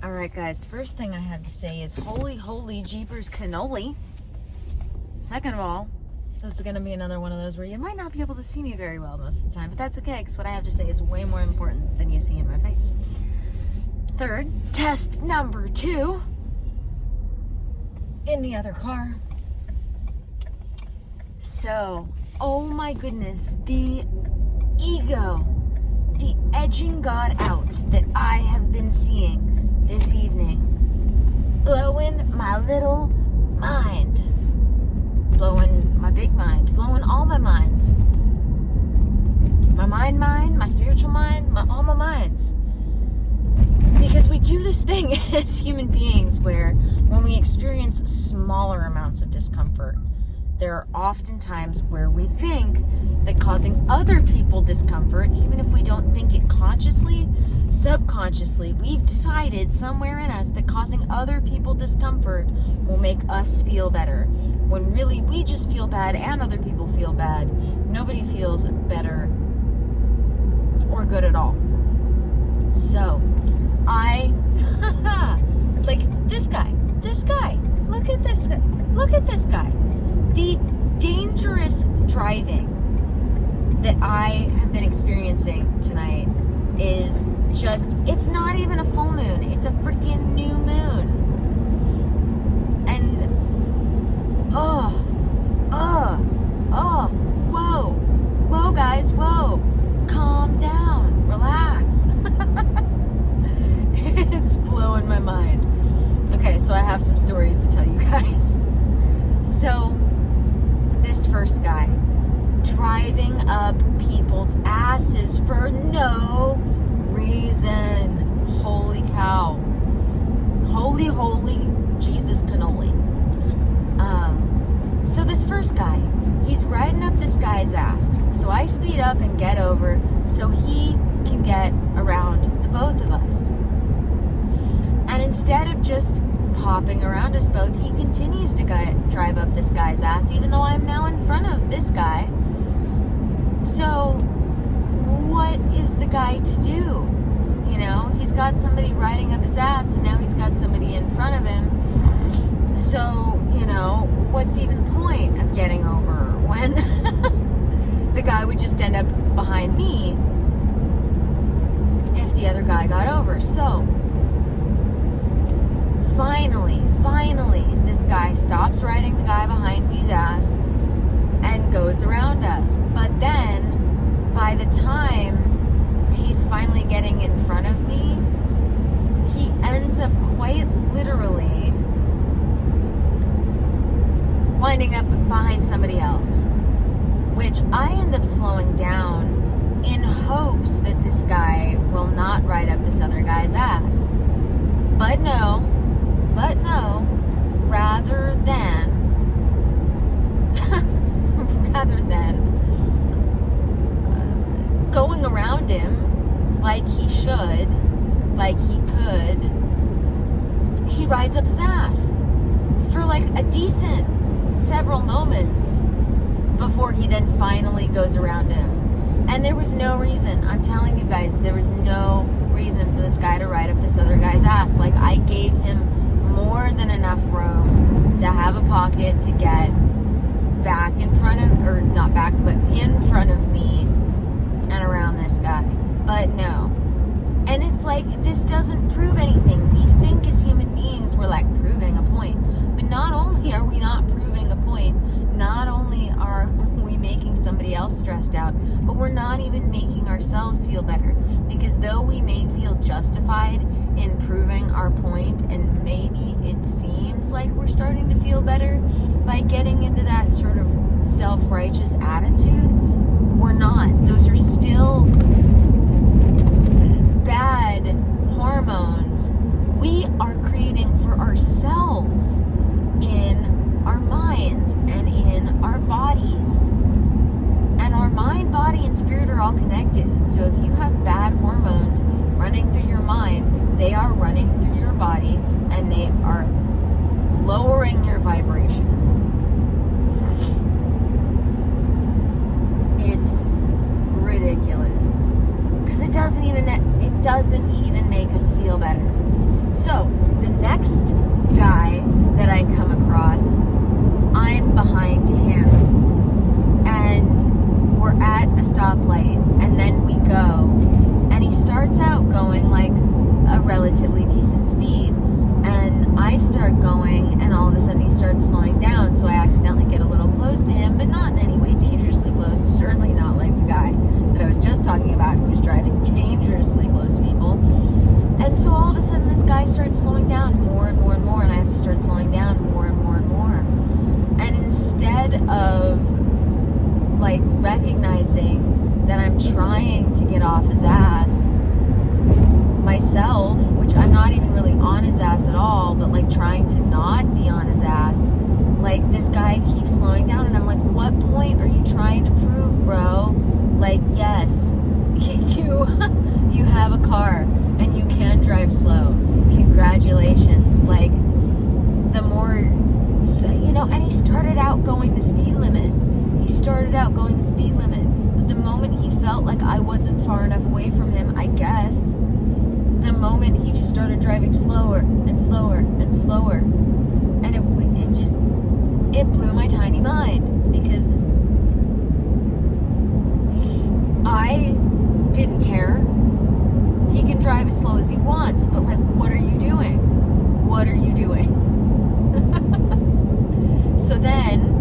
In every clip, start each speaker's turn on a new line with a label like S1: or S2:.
S1: Alright guys, first thing I have to say is holy, holy Jeepers Cannoli. Second of all, this is going to be another one of those where you might not be able to see me very well most of the time, but that's okay because what I have to say is way more important than you see in my face. Third, test number 2 in the other car. So, oh my goodness, the ego, the edging God out that I have been seeing this evening, blowing my little mind, blowing my big mind, blowing all my minds, my mind, my spiritual mind, all my minds. Because we do this thing as human beings where when we experience smaller amounts of discomfort, there are often times where we think that causing other people discomfort, even if we don't think it consciously, subconsciously, we've decided somewhere in us that causing other people discomfort will make us feel better. When really we just feel bad and other people feel bad. Nobody feels better or good at all. So, like this guy, look at this guy. The dangerous driving that I have been experiencing tonight is just, it's not even a full moon, it's a freaking new moon. And, whoa guys, whoa, calm down, relax. It's blowing my mind. Okay, so I have some stories to tell you guys. So, this first guy, driving up people's asses for no reason. Holy cow. Holy, Jesus Cannoli. So this first guy, he's riding up this guy's ass. So I speed up and get over so he can get around the both of us. And instead of just popping around us both, he continues to drive up this guy's ass, even though I'm now in front of this guy. So, what is the guy to do? You know, he's got somebody riding up his ass, and now he's got somebody in front of him. So, you know, what's even the point of getting over when the guy would just end up behind me if the other guy got over? So, Finally, this guy stops riding the guy behind me's ass and goes around us. But then, by the time he's finally getting in front of me, he ends up quite literally winding up behind somebody else, which I end up slowing down in hopes that this guy will not ride up this other guy's ass. But no, rather than going around him like he should, like he could, he rides up his ass for like a decent several moments before he then finally goes around him. And there was no reason, I'm telling you guys, there was no reason for this guy to ride up this other guy's ass. Like, I gave him more than enough room to have a pocket to get back in front of, or not back, but in front of me and around this guy. But no. And it's like, this doesn't prove anything. We think as human beings we're like proving a point. But not only are we not proving a point, not only are we making somebody else stressed out, but we're not even making ourselves feel better. Because though we may feel justified in proving our point, and maybe it seems like we're starting to feel better by getting into that sort of self-righteous attitude, we're not. Those are still bad hormones we are creating for ourselves in our minds and in our bodies. And our mind, body, and spirit are all connected. So if you have bad hormones running through your mind, they are running through your body and they are lowering your vibration. It's ridiculous. Because it doesn't even make us feel better. So, behind him. And we're at a stoplight, and then we go, and he starts out going like a relatively decent speed, and I start going, and all of a sudden he starts slowing down, so I accidentally get a little close to him, but not in any way dangerously close, certainly not like the guy that I was just talking about who was driving dangerously close to people. And so all of a sudden this guy starts slowing down more and more and more, and I have to start slowing down more and more and more. And instead of like recognizing that I'm trying to get off his ass myself, which I'm not even really on his ass at all, but like trying to not be on his ass, like this guy keeps slowing down, and I'm like, what point are you trying to prove, bro? Like, yes, you have a car and you can drive slow. Congratulations. Like, the more, so, you know, and he started out going the speed limit. But the moment he felt like I wasn't far enough away from him, I guess, the moment he just started driving slower and slower and slower. And it blew my tiny mind, because I didn't care. He can drive as slow as he wants, but like, what are you doing? What are you doing? So then,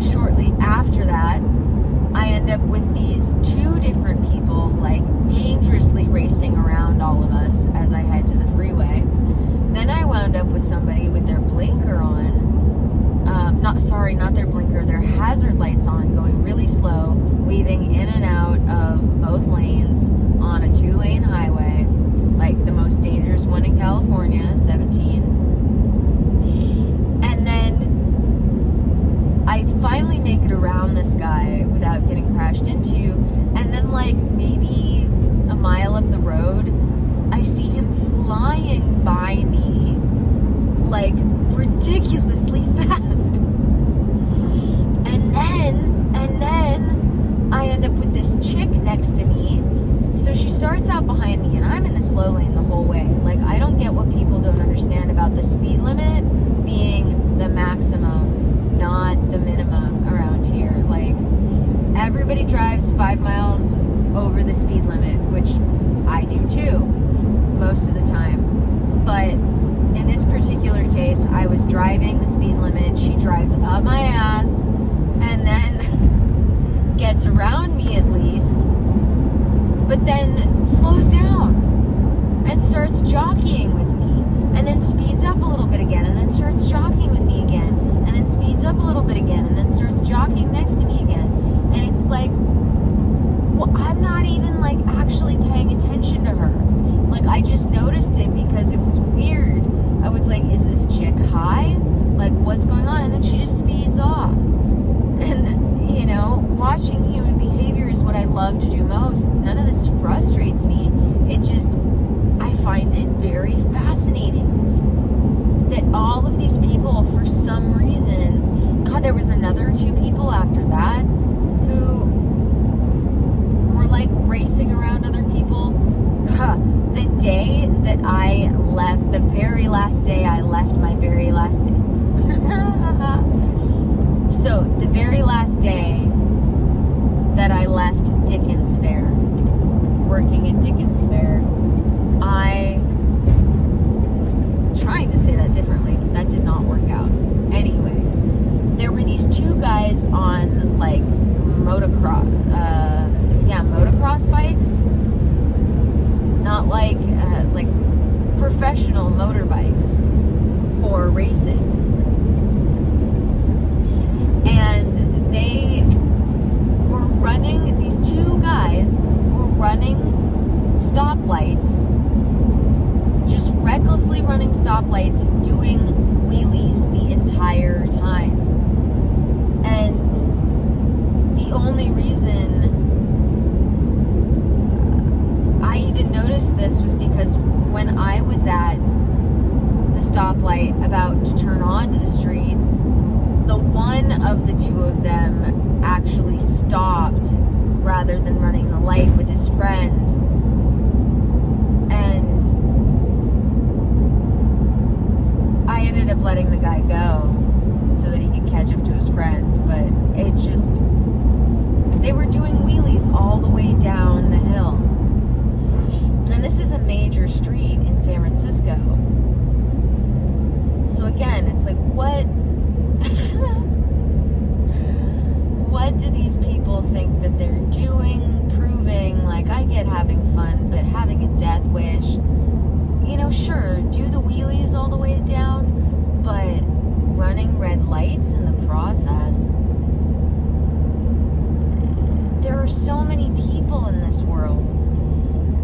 S1: shortly after that, I end up with these two different people, like, dangerously racing around all of us as I head to the freeway. Then I wound up with somebody with their blinker on. Not their blinker, their hazard lights on, going really slow, weaving in and out of both lanes on a 2-lane highway, like the most dangerous one in California, 17. And then I finally make it around this guy without getting crashed into, and then like maybe a mile up the road, I see him flying by me like ridiculously fast. And then I end up with this chick next to me. So she starts out behind me, and I'm in the slow lane the whole way. Like, I don't get what people don't understand about the speed limit being the maximum, not the minimum around here. Like, everybody drives 5 miles over the speed limit, which I do too, most of the time. But in this particular case, I was driving the speed limit. She drives up my ass, and then gets around me at least, but then slows down and starts jockeying with me, and then speeds up a little bit again, and then starts jockeying with me again, and then speeds up a little bit again, and then starts jockeying next to me again. And it's like, well, I'm not even like actually paying attention to her. Like, I just noticed it because it was weird. I was like, is this chick high? Like, what's going on? And then she just speeds off. And, you know, watching human behavior is what I love to do most. None of this frustrates me. It just, I find it very fascinating that all of these people, for some reason, God, there was another 2 people after that who were like racing around other people. The day that I left, the very last day I left my very last day. So, the very last day that I left Dickens Fair, working at Dickens Fair, I was trying to say that differently, but that did not work out. Anyway, there were these 2 guys on, like, motocross bikes. Not like professional motorbikes for racing. And they were running, these 2 guys were running stoplights, just recklessly running stoplights, doing wheelies the entire time. And the only reason I even noticed this was because when I was at the stoplight about to turn onto the street, the one of the 2 of them actually stopped rather than running the light with his friend. And I ended up letting the guy go so that he could catch doing wheelies all the way down the hill. And this is a major street in San Francisco. So again, it's like, what do these people think that they're doing, proving? Like, I get having fun, but having a death wish, sure, do the wheelies all the way down, but running red lights in the process. There are so many people in this world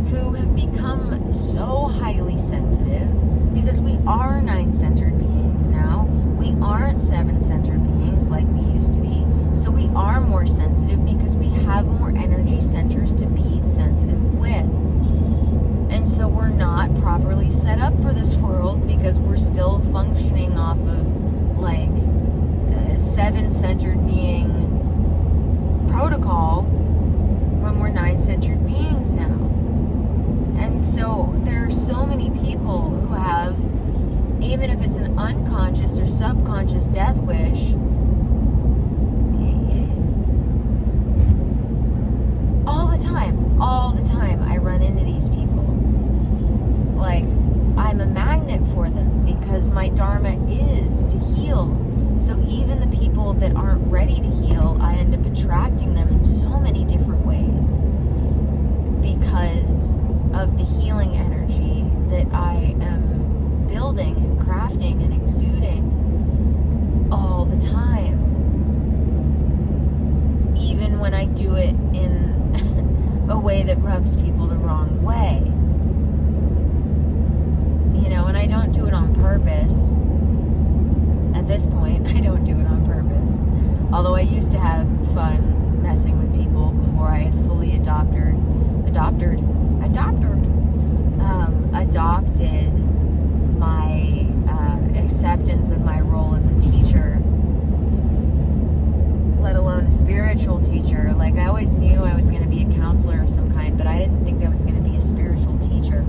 S1: who have become so highly sensitive because we are 9-centered beings now. We aren't 7-centered beings like we used to be. So we are more sensitive because we have more energy centers to be sensitive with. And so we're not properly set up for this world because we're still functioning off of like a 7-centered being protocol when we're 9-centered beings now. And so there are so many people who have, even if it's an unconscious or subconscious death wish, all the time I run into these people. Like, I'm a magnet for them because my dharma is to heal. So even the people that aren't ready to heal, I end up attracting them in so many different ways because of the healing energy that I am building and crafting and exuding all the time. Even when I do it in a way that rubs people the wrong way. And I don't do it on purpose. At this point, I don't do it on purpose. Although I used to have fun messing with people before I had fully adopted my acceptance of my role as a teacher, let alone a spiritual teacher. Like, I always knew I was going to be a counselor of some kind, but I didn't think I was going to be a spiritual teacher.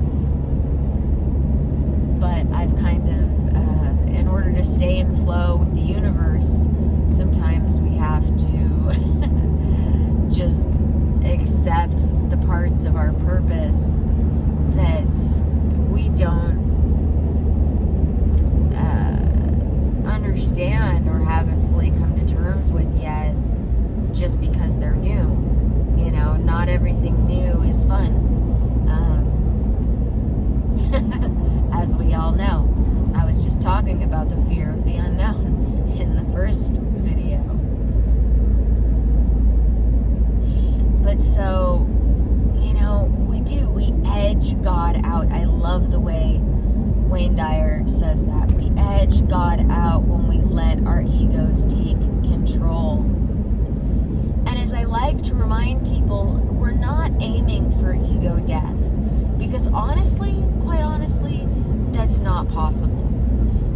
S1: But I've kind of, in order to stay in flow with the universe, sometimes we have to just accept the parts of our purpose that we don't understand or haven't fully come to terms with yet, just because they're new. Not everything new is fun. As we all know, I was just talking about the fear of the unknown in the first video. But so, we edge God out. I love the way Wayne Dyer says that. We edge God out when we let our egos take control. And as I like to remind people, we're not aiming for ego death. Because quite honestly, that's not possible.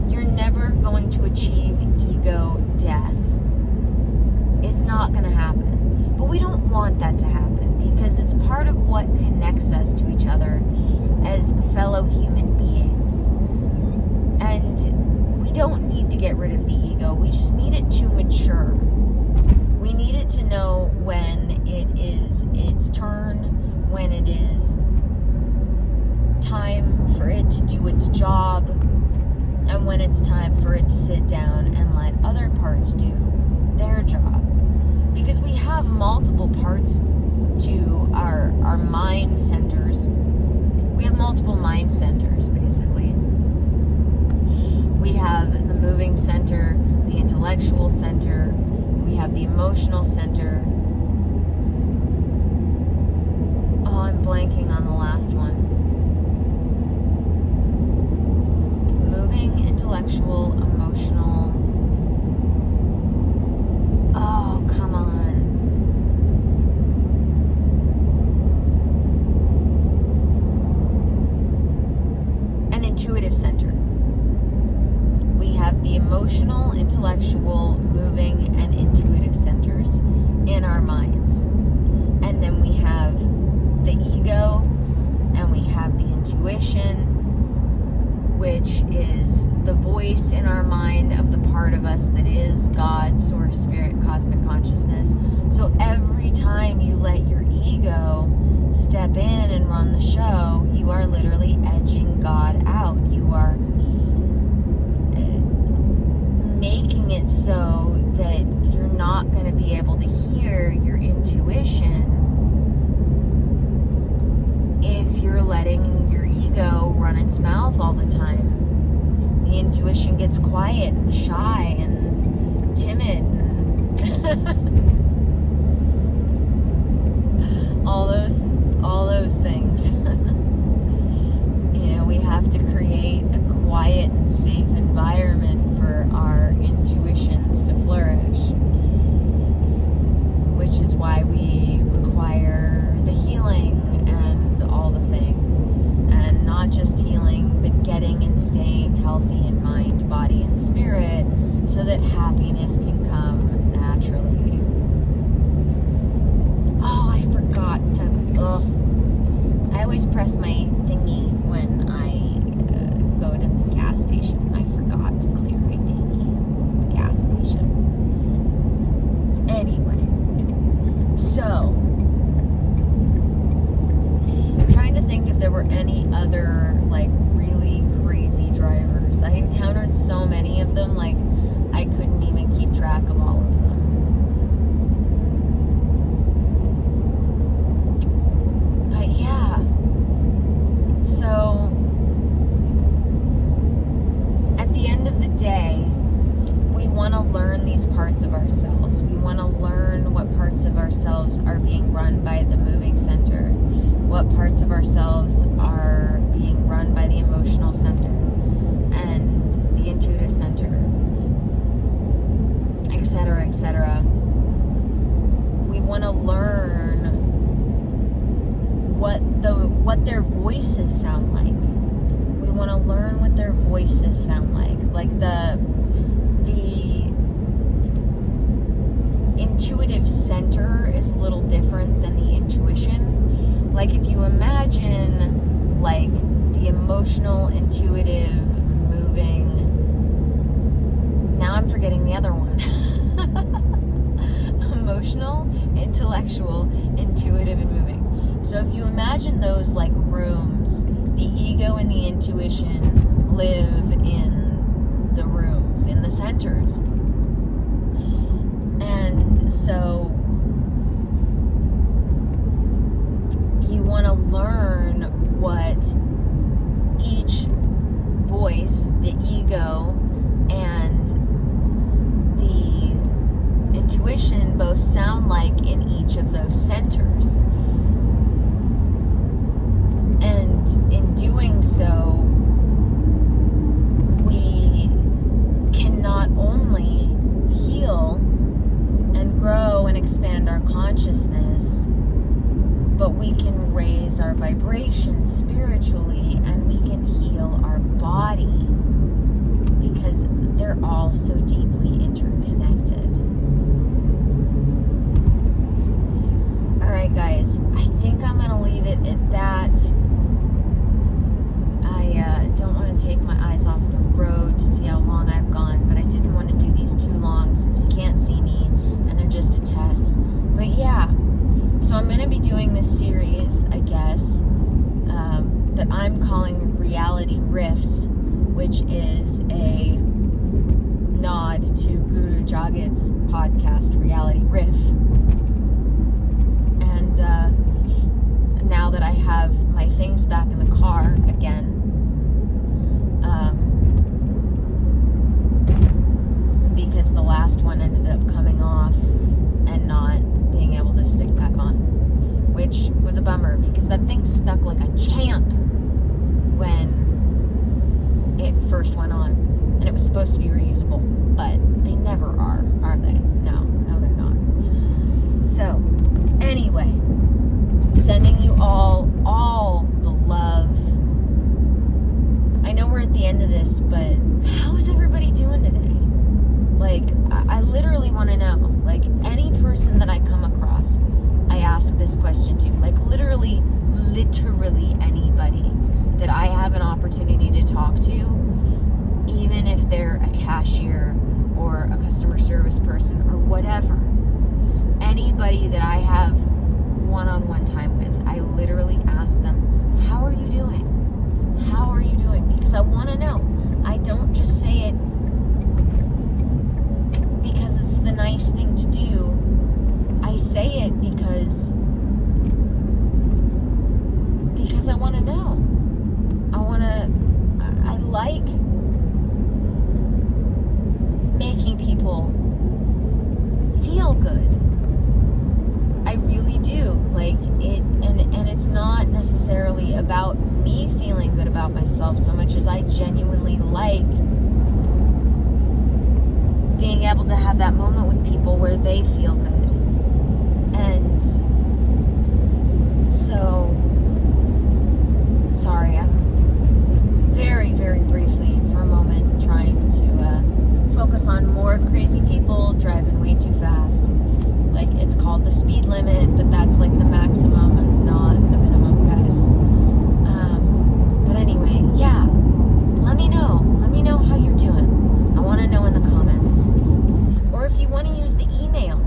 S1: You're never going to achieve ego death. It's not going to happen. But we don't want that to happen because it's part of what connects us to each other as fellow human beings. And we don't need to get rid of the ego. We just need it to mature. We need it to know when it is its turn, when it is time for it to do its job, and when it's time for it to sit down and let other parts do their job. Because we have multiple parts to our mind centers. We have multiple mind centers, basically. We have the moving center, the intellectual center, we have the emotional center. Oh, I'm blanking on the last one. Moving, intellectual, emotional. Oh, come on. An intuitive center. We have the emotional, intellectual, moving, and intuitive centers in our minds. And then we have the ego, and we have the intuition, which is the voice in our mind of the part of us that is God, source, spirit, cosmic consciousness. So every time you let your ego step in and run the show, you are literally edging God out. You are making it so that you're not going to be able to hear your intuition if you're letting your ego run its mouth all the time. The intuition gets quiet and shy and timid and all those things. We have to create a quiet and safe environment for our intuitions to flourish, which is why we require the healing and all the things, and not just healing, but getting and staying healthy in mind, body, and spirit, so that happiness can come naturally. Oh, I forgot to, I always press my thingy when I go to the gas station. I forgot to clear my thingy at the gas station. Anyway, so I'm trying to think if there were any other like really crazy drivers. I encountered so many of them, like I couldn't even keep track of all of them. But yeah, so at the end of the day, we want to learn these parts of ourselves. We want to learn what parts of ourselves are being run by the moving center, what parts of ourselves are being run by the emotional center and the intuitive center, etc., etc. We want to learn what their voices sound like. We want to learn what their voices sound like the intuitive center is a little different than the intuition. Like if you imagine like the emotional, intuitive, moving, now I'm forgetting the other one. Emotional, intellectual, intuitive, and moving. So if you imagine those like rooms, the ego and the intuition live in the rooms, in the centers. And so you want to learn what each voice, the ego and the intuition, both sound like in each of those centers. And in doing so, we can not only heal and grow and expand our consciousness, but we can raise our vibration spiritually, and we can heal our body, because they're all so deeply interconnected. Alright guys, I think I'm going to leave it at that. I don't want to take my eyes off the road to see how long I've gone, but I didn't want to do these too long since you can't see me and they're just a test. But yeah, so I'm going to be doing this series, I guess, that I'm calling Reality Riffs, which is a nod to Guru Jagat's podcast, Reality Riff. And now that I have my things back in the car again, because the last one ended up coming off and not being able to stick back on, which was a bummer because that thing stuck like a champ when it first went on, and it was supposed to be reusable, but they never are they? No, they're not. So anyway, sending you all the love. I know we're at the end of this, but how is everybody doing today? Like, I literally want to know, like, any person that I come across, I ask this question to, like, literally anybody that I have an opportunity to talk to, cashier or a customer service person or whatever. Anybody that I have one-on-one time with, I literally ask them, how are you doing? How are you doing? Because I want to know. I don't just say it because it's the nice thing to do. I say it because I want to know. I like making people feel good. I really do. Like it, and it's not necessarily about me feeling good about myself so much as I genuinely like being able to have that moment with people where they feel good. And so, sorry, I'm very, very briefly for a moment trying to focus on more crazy people driving way too fast. Like, it's called the speed limit, but that's like the maximum, not the minimum, guys. But anyway, yeah, let me know how you're doing. I want to know in the comments. Or if you want to use the email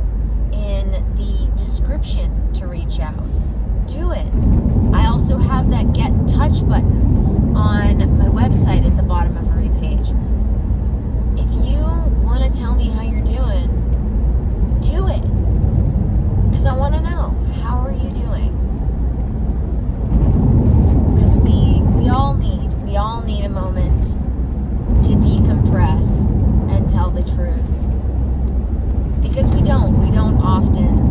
S1: in the description to reach out, do it. I also have that get in touch button on my website at the bottom of every page. If you want to tell me how you're doing, do it. Because I want to know, how are you doing? Because we all need a moment to decompress and tell the truth. Because we don't often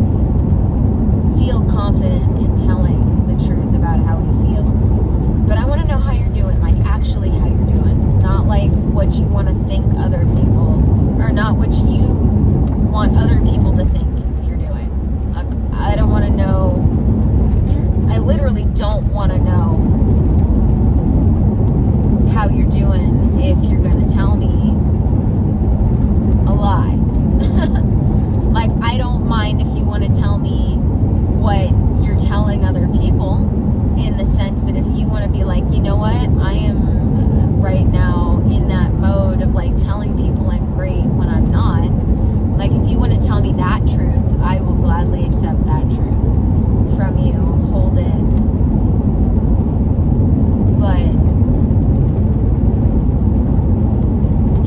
S1: feel confident in telling the truth about how we feel. But I want to know how you're doing, like actually how you're doing. Not like what you want to think other people, or not what you want other people to think you're doing. Like, I don't want to know, I literally don't want to know how you're doing if you're going to tell me a lie. Like, I don't mind if you want to tell me what you're telling other people, in the sense that if you want to be like, you know what, I am right now in that mode of like telling people I'm great when I'm not. Like, if you want to tell me that truth, I will gladly accept that truth from you, hold it. But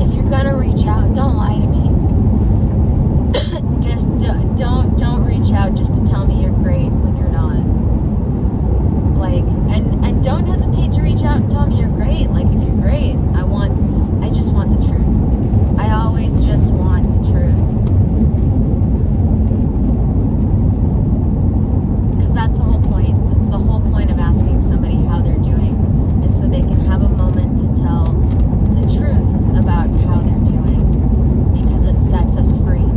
S1: if you're gonna reach out, don't lie to me. Just don't reach out just to tell me you're great when you're not. Like, and don't hesitate to reach out and tell me you're great. Like, if you're great, I just want the truth. I always just want the truth. Because that's the whole point. That's the whole point of asking somebody how they're doing, is so they can have a moment to tell the truth about how they're doing. Because it sets us free.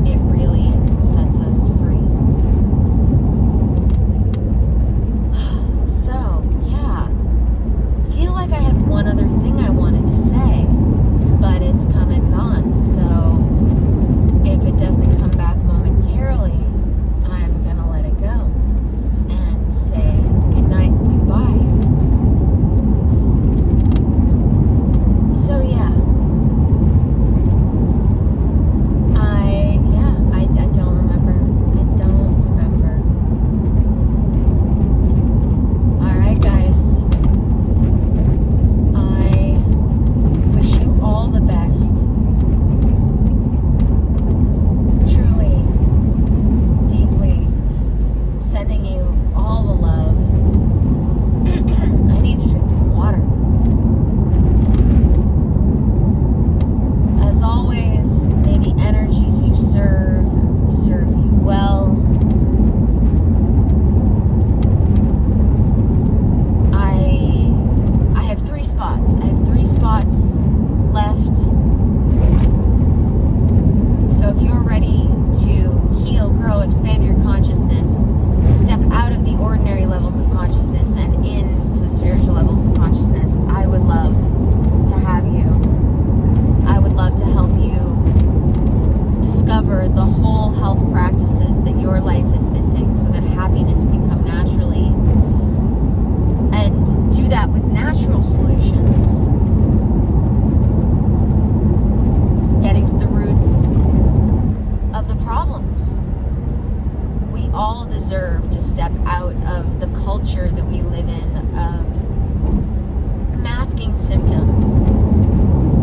S1: It really sets us free. So, yeah. I feel like I had one other thing I wanted to say, but it's come and gone. So, if it doesn't come back momentarily, I'm going to let it go and say good night and goodbye. So, yeah. I don't remember. Alright, guys. I wish you all the best. Truly, deeply sending you all the love. I need to drink some water. As always, may the energies you serve you well. I have 3 spots. I have 3 spots left. So if you're ready to heal, grow, expand your consciousness, step out of the ordinary levels of consciousness and into the spiritual levels of consciousness, I would love to have you. I would love to help you discover the whole health practices that your life is missing so that happiness can come naturally. And do that with natural solutions. masking symptoms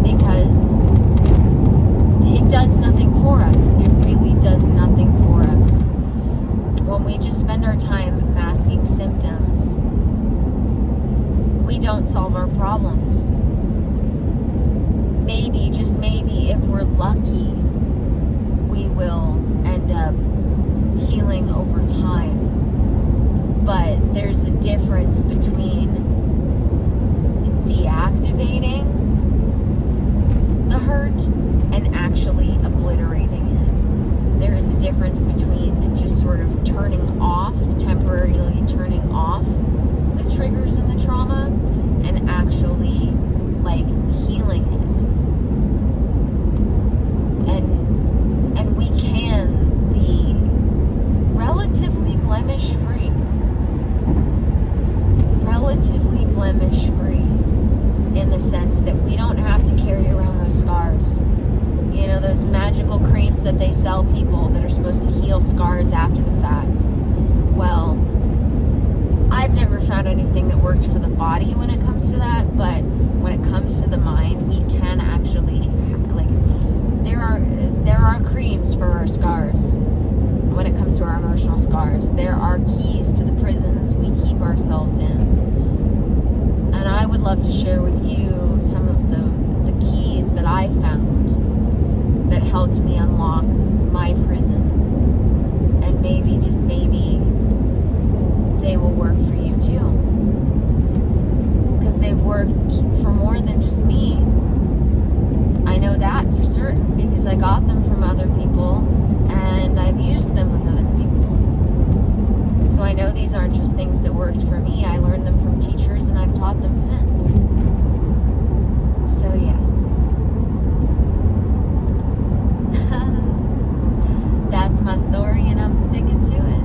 S1: because it does nothing for us. It really does nothing for us. When we just spend our time masking symptoms, we don't solve our problems. Maybe, just maybe, if we're lucky, we will end up healing over time. But there's a difference between deactivating the hurt and actually obliterating it. There is a difference between just sort of turning off, temporarily turning off the triggers and the trauma, and actually like healing it. And we can be relatively blemish free. Relatively blemish free in the sense that we don't have to carry around those scars. You know, those magical creams that they sell people that are supposed to heal scars after the fact. Well, I've never found anything that worked for the body when it comes to that, but when it comes to the mind, we can actually, like, there are creams for our scars. When it comes to our emotional scars, there are keys to the prisons we keep ourselves in. And I would love to share with you some of the keys that I found that helped me unlock my prison. And maybe, just maybe, they will work for you too. Because they've worked for more than just me. I know that for certain because I got them from other people and I've used them with other people. So I know these aren't just things that worked for me. I learned them from teachers and I've taught them since. So yeah. That's my story and I'm sticking to it.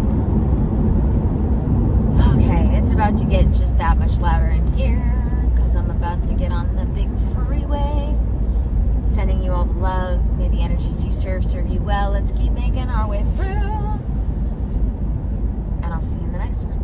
S1: Okay, it's about to get just that much louder in here because I'm about to get on the big freeway. Sending you all the love. May the energies you serve you well. Let's keep making our way through. And I'll see you in the next one.